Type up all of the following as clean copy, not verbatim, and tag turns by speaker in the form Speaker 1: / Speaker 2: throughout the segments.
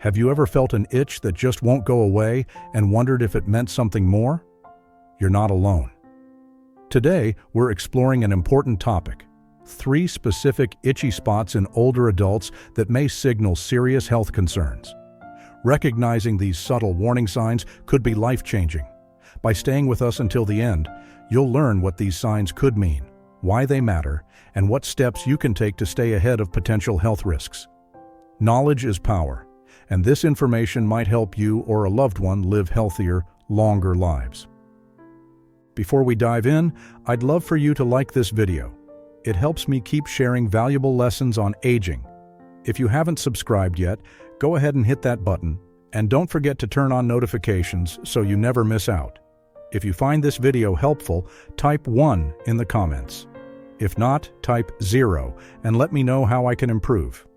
Speaker 1: Have you ever felt an itch that just won't go away and wondered if it meant something more? You're not alone. Today, we're exploring an important topic: 3 specific itchy spots in older adults that may signal serious health concerns. Recognizing these subtle warning signs could be life-changing. By staying with us until the end, you'll learn what these signs could mean, why they matter, and what steps you can take to stay ahead of potential health risks. Knowledge is power, and this information might help you or a loved one live healthier, longer lives. Before we dive in, I'd love for you to like this video. It helps me keep sharing valuable lessons on aging. If you haven't subscribed yet, go ahead and hit that button, and don't forget to turn on notifications so you never miss out. If you find this video helpful, type 1 in the comments. If not, type 0 and let me know how I can improve.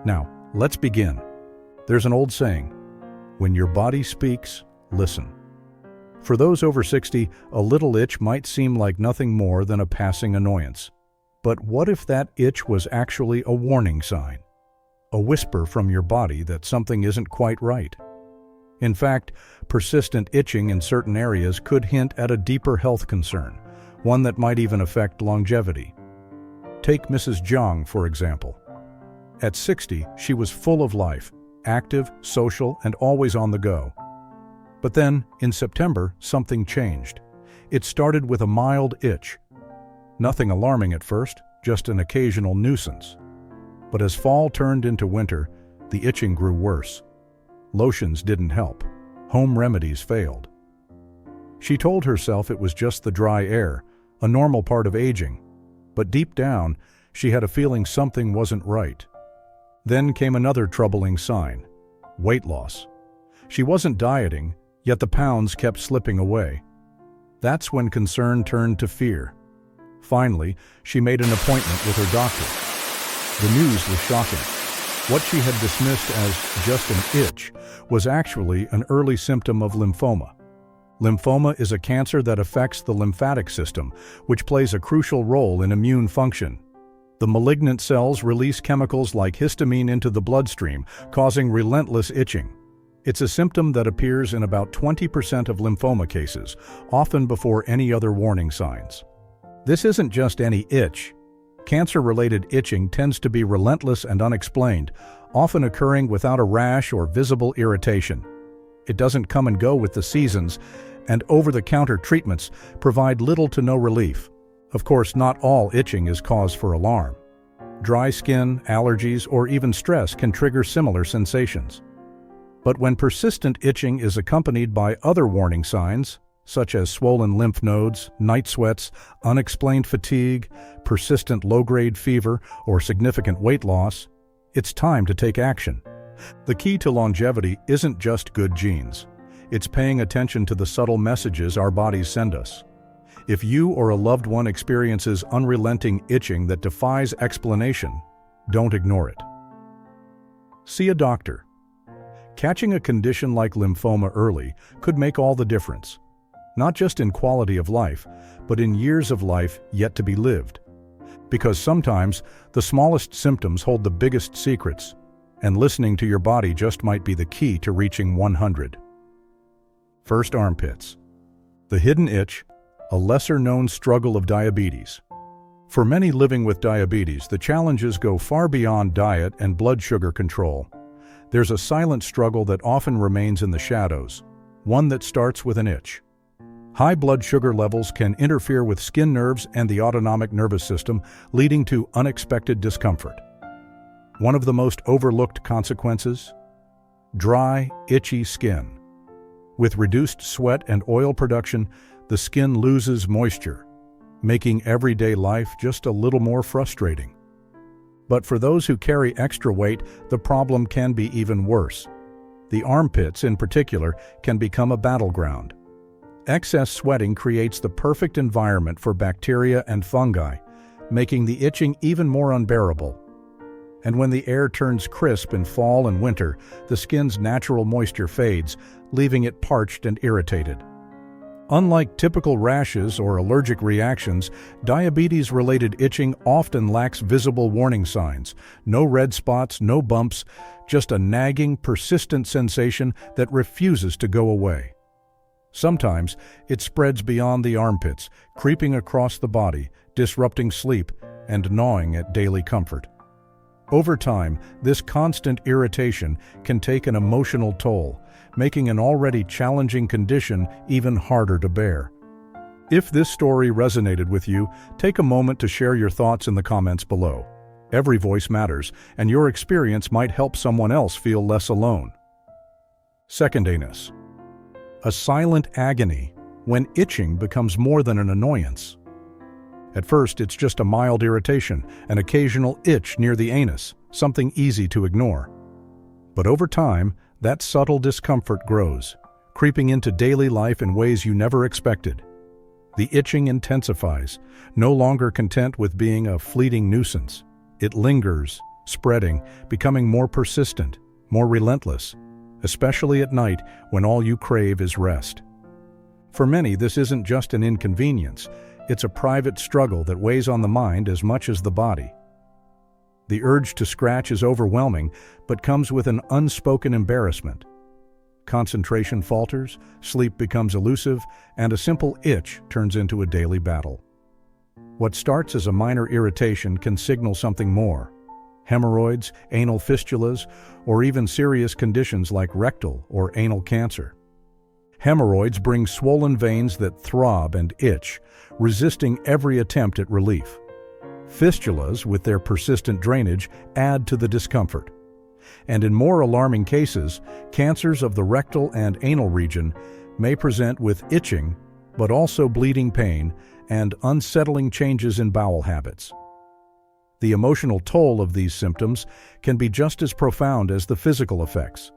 Speaker 1: Now, let's begin. There's an old saying, when your body speaks, listen. For those over 60, a little itch might seem like nothing more than a passing annoyance. But what if that itch was actually a warning sign? A whisper from your body that something isn't quite right? In fact, persistent itching in certain areas could hint at a deeper health concern, one that might even affect longevity. Take Mrs. Zhang, for example. At 60, she was full of life, active, social, and always on the go. But then, in September, something changed. It started with a mild itch. Nothing alarming at first, just an occasional nuisance. But as fall turned into winter, the itching grew worse. Lotions didn't help. Home remedies failed. She told herself it was just the dry air, a normal part of aging. But deep down, she had a feeling something wasn't right. Then came another troubling sign: weight loss. She wasn't dieting, yet the pounds kept slipping away. That's when concern turned to fear. Finally, she made an appointment with her doctor. The news was shocking. What she had dismissed as just an itch was actually an early symptom of lymphoma. Lymphoma is a cancer that affects the lymphatic system, which plays a crucial role in immune function. The malignant cells release chemicals like histamine into the bloodstream, causing relentless itching. It's a symptom that appears in about 20% of lymphoma cases, often before any other warning signs. This isn't just any itch. Cancer-related itching tends to be relentless and unexplained, often occurring without a rash or visible irritation. It doesn't come and go with the seasons, and over-the-counter treatments provide little to no relief. Of course, not all itching is cause for alarm. Dry skin, allergies, or even stress can trigger similar sensations. But when persistent itching is accompanied by other warning signs, such as swollen lymph nodes, night sweats, unexplained fatigue, persistent low-grade fever, or significant weight loss, it's time to take action. The key to longevity isn't just good genes. It's paying attention to the subtle messages our bodies send us. If you or a loved one experiences unrelenting itching that defies explanation, don't ignore it. See a doctor. Catching a condition like lymphoma early could make all the difference. Not just in quality of life, but in years of life yet to be lived. Because sometimes the smallest symptoms hold the biggest secrets, and listening to your body just might be the key to reaching 100. First, armpits. The hidden itch, a lesser-known struggle of diabetes. For many living with diabetes, the challenges go far beyond diet and blood sugar control. There's a silent struggle that often remains in the shadows, one that starts with an itch. High blood sugar levels can interfere with skin nerves and the autonomic nervous system, leading to unexpected discomfort. One of the most overlooked consequences? Dry, itchy skin. With reduced sweat and oil production, the skin loses moisture, making everyday life just a little more frustrating. But for those who carry extra weight, the problem can be even worse. The armpits, in particular, can become a battleground. Excess sweating creates the perfect environment for bacteria and fungi, making the itching even more unbearable. And when the air turns crisp in fall and winter, the skin's natural moisture fades, leaving it parched and irritated. Unlike typical rashes or allergic reactions, diabetes-related itching often lacks visible warning signs. No red spots, no bumps, just a nagging, persistent sensation that refuses to go away. Sometimes it spreads beyond the armpits, creeping across the body, disrupting sleep, and gnawing at daily comfort. Over time, this constant irritation can take an emotional toll, making an already challenging condition even harder to bear. If this story resonated with you, take a moment to share your thoughts in the comments below. Every voice matters, and your experience might help someone else feel less alone. Second anus. A silent agony when itching becomes more than an annoyance. At first, it's just a mild irritation, an occasional itch near the anus, something easy to ignore. But over time, that subtle discomfort grows, creeping into daily life in ways you never expected. The itching intensifies, no longer content with being a fleeting nuisance. It lingers, spreading, becoming more persistent, more relentless, especially at night when all you crave is rest. For many, this isn't just an inconvenience, it's a private struggle that weighs on the mind as much as the body. The urge to scratch is overwhelming, but comes with an unspoken embarrassment. Concentration falters, sleep becomes elusive, and a simple itch turns into a daily battle. What starts as a minor irritation can signal something more: hemorrhoids, anal fistulas, or even serious conditions like rectal or anal cancer. Hemorrhoids bring swollen veins that throb and itch, resisting every attempt at relief. Fistulas, with their persistent drainage, add to the discomfort. And in more alarming cases, cancers of the rectal and anal region may present with itching, but also bleeding pain and unsettling changes in bowel habits. The emotional toll of these symptoms can be just as profound as the physical effects,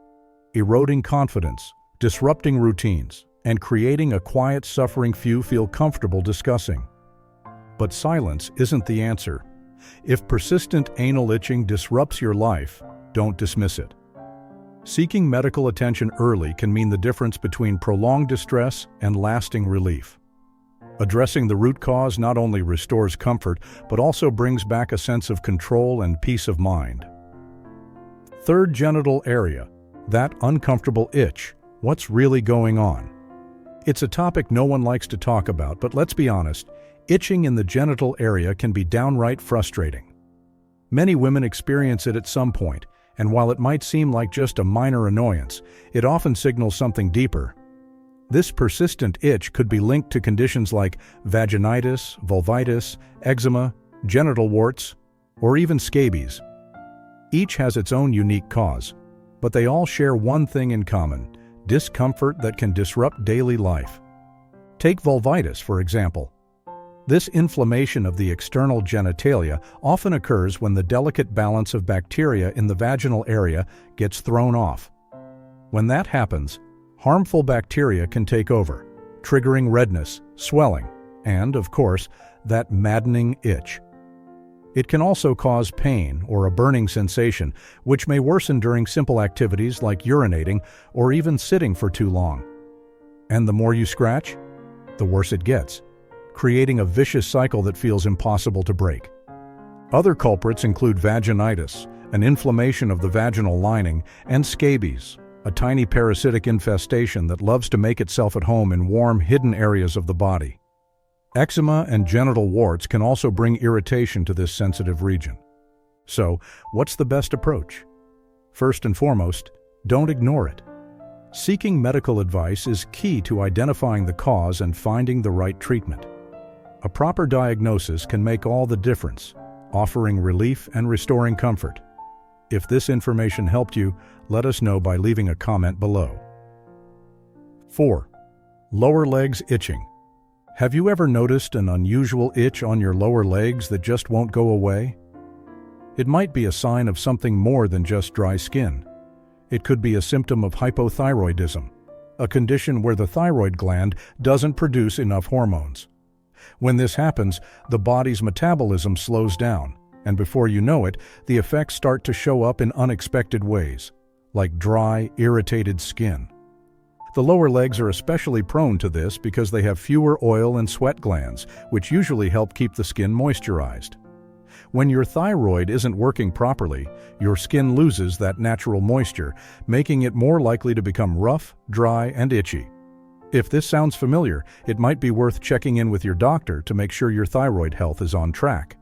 Speaker 1: eroding confidence, disrupting routines, and creating a quiet suffering few feel comfortable discussing. But silence isn't the answer. If persistent anal itching disrupts your life, don't dismiss it. Seeking medical attention early can mean the difference between prolonged distress and lasting relief. Addressing the root cause not only restores comfort, but also brings back a sense of control and peace of mind. Third genital area, that uncomfortable itch. What's really going on? It's a topic no one likes to talk about, but let's be honest, itching in the genital area can be downright frustrating. Many women experience it at some point, and while it might seem like just a minor annoyance, it often signals something deeper. This persistent itch could be linked to conditions like vaginitis, vulvitis, eczema, genital warts, or even scabies. Each has its own unique cause, but they all share one thing in common: discomfort that can disrupt daily life. Take vulvitis, for example. This inflammation of the external genitalia often occurs when the delicate balance of bacteria in the vaginal area gets thrown off. When that happens, harmful bacteria can take over, triggering redness, swelling, and, of course, that maddening itch. It can also cause pain or a burning sensation, which may worsen during simple activities like urinating or even sitting for too long. And the more you scratch, the worse it gets, creating a vicious cycle that feels impossible to break. Other culprits include vaginitis, an inflammation of the vaginal lining, and scabies, a tiny parasitic infestation that loves to make itself at home in warm, hidden areas of the body. Eczema and genital warts can also bring irritation to this sensitive region. So, what's the best approach? First and foremost, don't ignore it. Seeking medical advice is key to identifying the cause and finding the right treatment. A proper diagnosis can make all the difference, offering relief and restoring comfort. If this information helped you, let us know by leaving a comment below. 4. Lower legs itching. Have you ever noticed an unusual itch on your lower legs that just won't go away? It might be a sign of something more than just dry skin. It could be a symptom of hypothyroidism, a condition where the thyroid gland doesn't produce enough hormones. When this happens, the body's metabolism slows down, and before you know it, the effects start to show up in unexpected ways, like dry, irritated skin. The lower legs are especially prone to this because they have fewer oil and sweat glands, which usually help keep the skin moisturized. When your thyroid isn't working properly, your skin loses that natural moisture, making it more likely to become rough, dry, and itchy. If this sounds familiar, it might be worth checking in with your doctor to make sure your thyroid health is on track.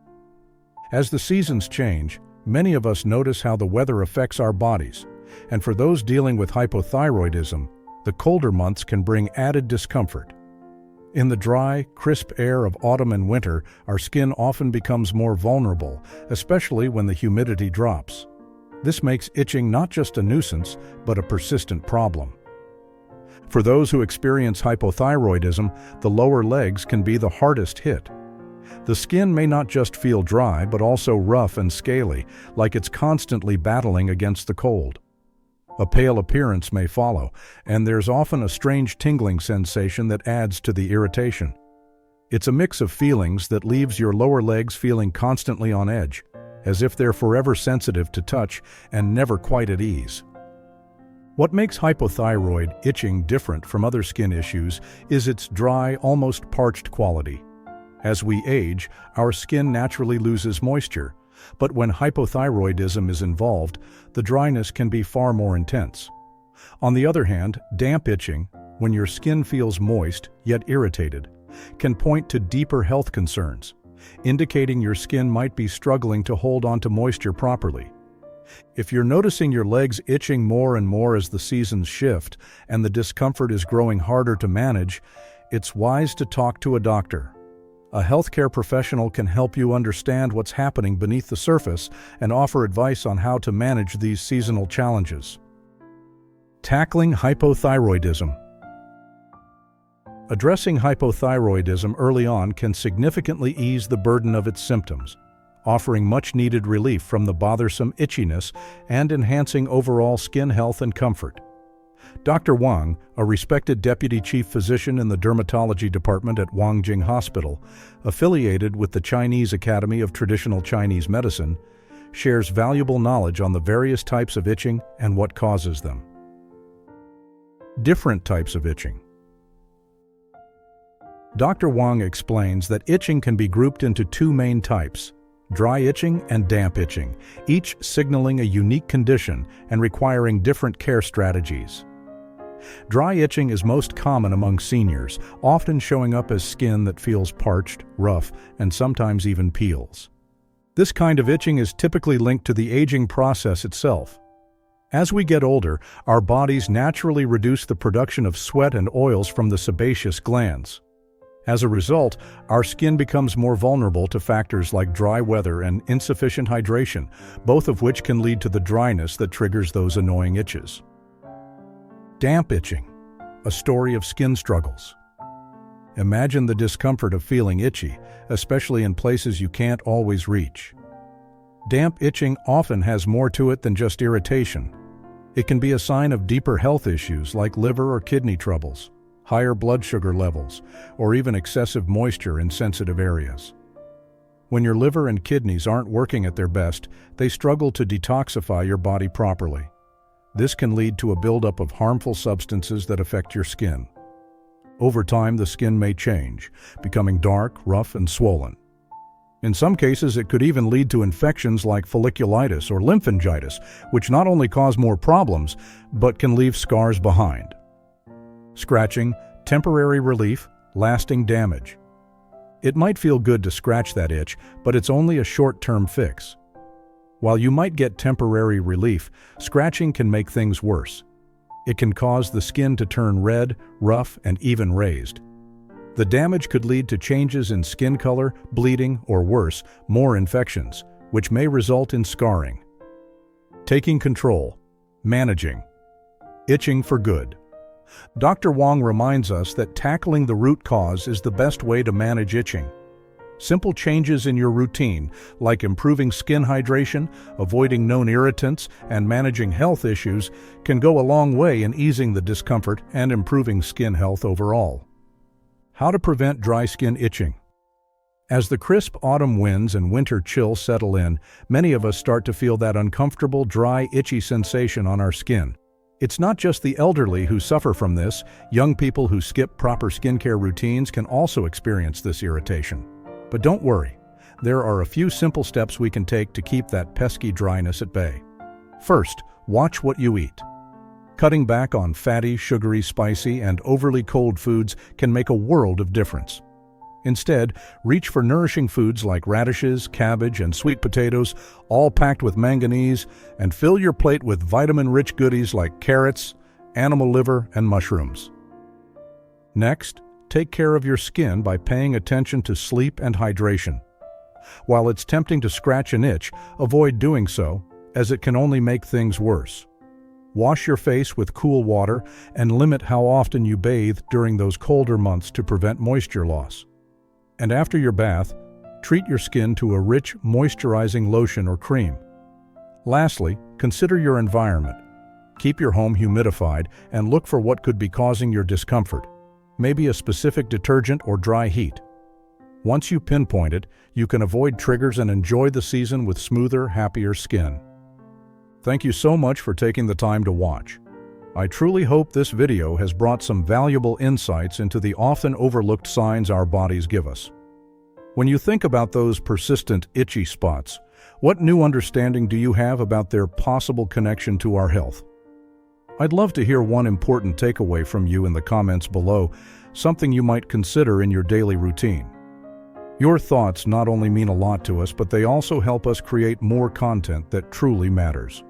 Speaker 1: As the seasons change, many of us notice how the weather affects our bodies, and for those dealing with hypothyroidism, the colder months can bring added discomfort. In the dry, crisp air of autumn and winter, our skin often becomes more vulnerable, especially when the humidity drops. This makes itching not just a nuisance, but a persistent problem. For those who experience hypothyroidism, the lower legs can be the hardest hit. The skin may not just feel dry, but also rough and scaly, like it's constantly battling against the cold. A pale appearance may follow, and there's often a strange tingling sensation that adds to the irritation. It's a mix of feelings that leaves your lower legs feeling constantly on edge, as if they're forever sensitive to touch and never quite at ease. What makes hypothyroid itching different from other skin issues is its dry, almost parched quality. As we age, our skin naturally loses moisture, but when hypothyroidism is involved, the dryness can be far more intense. On the other hand, damp itching, when your skin feels moist yet irritated, can point to deeper health concerns, indicating your skin might be struggling to hold onto moisture properly. If you're noticing your legs itching more and more as the seasons shift and the discomfort is growing harder to manage, it's wise to talk to a doctor. A healthcare professional can help you understand what's happening beneath the surface and offer advice on how to manage these seasonal challenges. Tackling hypothyroidism. Addressing hypothyroidism early on can significantly ease the burden of its symptoms, offering much-needed relief from the bothersome itchiness and enhancing overall skin health and comfort. Dr. Wang, a respected deputy chief physician in the dermatology department at Wangjing Hospital, affiliated with the Chinese Academy of Traditional Chinese Medicine, shares valuable knowledge on the various types of itching and what causes them. Different types of itching. Dr. Wang explains that itching can be grouped into two main types: dry itching and damp itching, each signaling a unique condition and requiring different care strategies. Dry itching is most common among seniors, often showing up as skin that feels parched, rough, and sometimes even peels. This kind of itching is typically linked to the aging process itself. As we get older, our bodies naturally reduce the production of sweat and oils from the sebaceous glands. As a result, our skin becomes more vulnerable to factors like dry weather and insufficient hydration, both of which can lead to the dryness that triggers those annoying itches. Damp itching, a story of skin struggles. Imagine the discomfort of feeling itchy, especially in places you can't always reach. Damp itching often has more to it than just irritation. It can be a sign of deeper health issues like liver or kidney troubles, higher blood sugar levels, or even excessive moisture in sensitive areas. When your liver and kidneys aren't working at their best, they struggle to detoxify your body properly. This can lead to a buildup of harmful substances that affect your skin. Over time, the skin may change, becoming dark, rough, and swollen. In some cases, it could even lead to infections like folliculitis or lymphangitis, which not only cause more problems, but can leave scars behind. Scratching, temporary relief, lasting damage. It might feel good to scratch that itch, but it's only a short-term fix. While you might get temporary relief, scratching can make things worse. It can cause the skin to turn red, rough, and even raised. The damage could lead to changes in skin color, bleeding, or worse, more infections, which may result in scarring. Taking control. Managing. Itching for good. Dr. Wang reminds us that tackling the root cause is the best way to manage itching. Simple changes in your routine, like improving skin hydration, avoiding known irritants, and managing health issues, can go a long way in easing the discomfort and improving skin health overall. How to prevent dry skin itching. As the crisp autumn winds and winter chill settle in, many of us start to feel that uncomfortable, dry, itchy sensation on our skin. It's not just the elderly who suffer from this. Young people who skip proper skincare routines can also experience this irritation. But don't worry, there are a few simple steps we can take to keep that pesky dryness at bay. First, watch what you eat. Cutting back on fatty, sugary, spicy, and overly cold foods can make a world of difference. Instead, reach for nourishing foods like radishes, cabbage, and sweet potatoes, all packed with manganese, and fill your plate with vitamin-rich goodies like carrots, animal liver, and mushrooms. Next, take care of your skin by paying attention to sleep and hydration. While it's tempting to scratch an itch, avoid doing so, as it can only make things worse. Wash your face with cool water and limit how often you bathe during those colder months to prevent moisture loss. And after your bath, treat your skin to a rich, moisturizing lotion or cream. Lastly, consider your environment. Keep your home humidified and look for what could be causing your discomfort, maybe a specific detergent or dry heat. Once you pinpoint it, you can avoid triggers and enjoy the season with smoother, happier skin. Thank you so much for taking the time to watch. I truly hope this video has brought some valuable insights into the often overlooked signs our bodies give us. When you think about those persistent itchy spots, what new understanding do you have about their possible connection to our health? I'd love to hear one important takeaway from you in the comments below, something you might consider in your daily routine. Your thoughts not only mean a lot to us, but they also help us create more content that truly matters.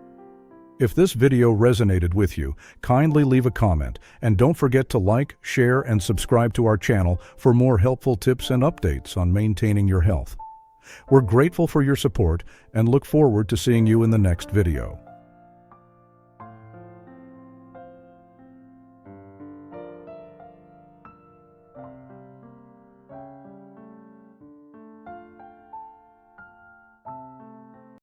Speaker 1: If this video resonated with you, kindly leave a comment, and don't forget to like, share, and subscribe to our channel for more helpful tips and updates on maintaining your health. We're grateful for your support and look forward to seeing you in the next video.